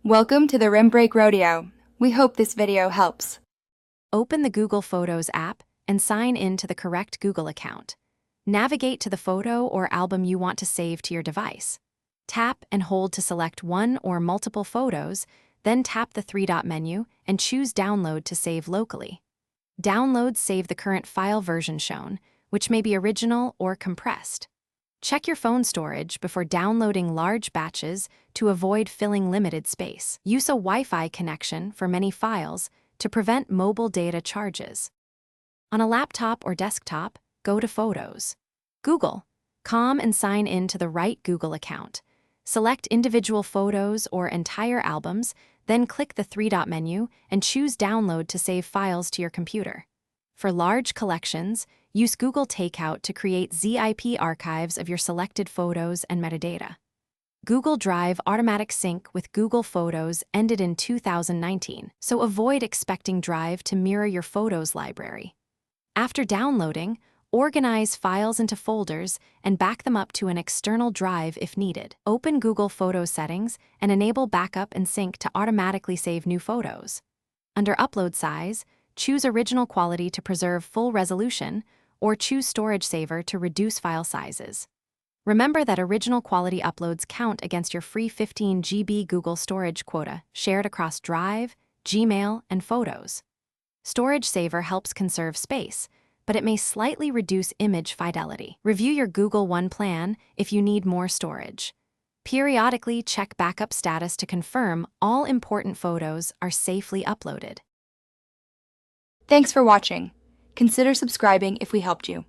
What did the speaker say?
Welcome to the Rim Break Rodeo. We hope this video helps. Open the Google Photos app and sign in to the correct Google account. Navigate to the photo or album you want to save to your device. Tap and hold to select one or multiple photos, then tap the three-dot menu and choose Download to save locally. Downloads save the current file version shown, which may be original or compressed. Check your phone storage before downloading large batches to avoid filling limited space. Use a Wi-Fi connection for many files to prevent mobile data charges. On a laptop or desktop, go to Photos. Google. And sign in to the right Google account. Select individual photos or entire albums, then click the three-dot menu and choose Download to save files to your computer. For large collections, use Google Takeout to create zip archives of your selected photos and metadata. Google Drive automatic sync with Google Photos ended in 2019, so avoid expecting Drive to mirror your Photos library. After downloading, organize files into folders and back them up to an external drive if needed. Open Google Photos settings and enable backup and sync to automatically save new photos. Under Upload Size, choose Original Quality to preserve full resolution, or choose Storage Saver to reduce file sizes. Remember that original quality uploads count against your free 15 GB Google storage quota shared across Drive, Gmail, and Photos. Storage Saver helps conserve space, but it may slightly reduce image fidelity. Review your Google One plan if you need more storage. Periodically check backup status to confirm all important photos are safely uploaded. Thanks for watching. Consider subscribing if we helped you.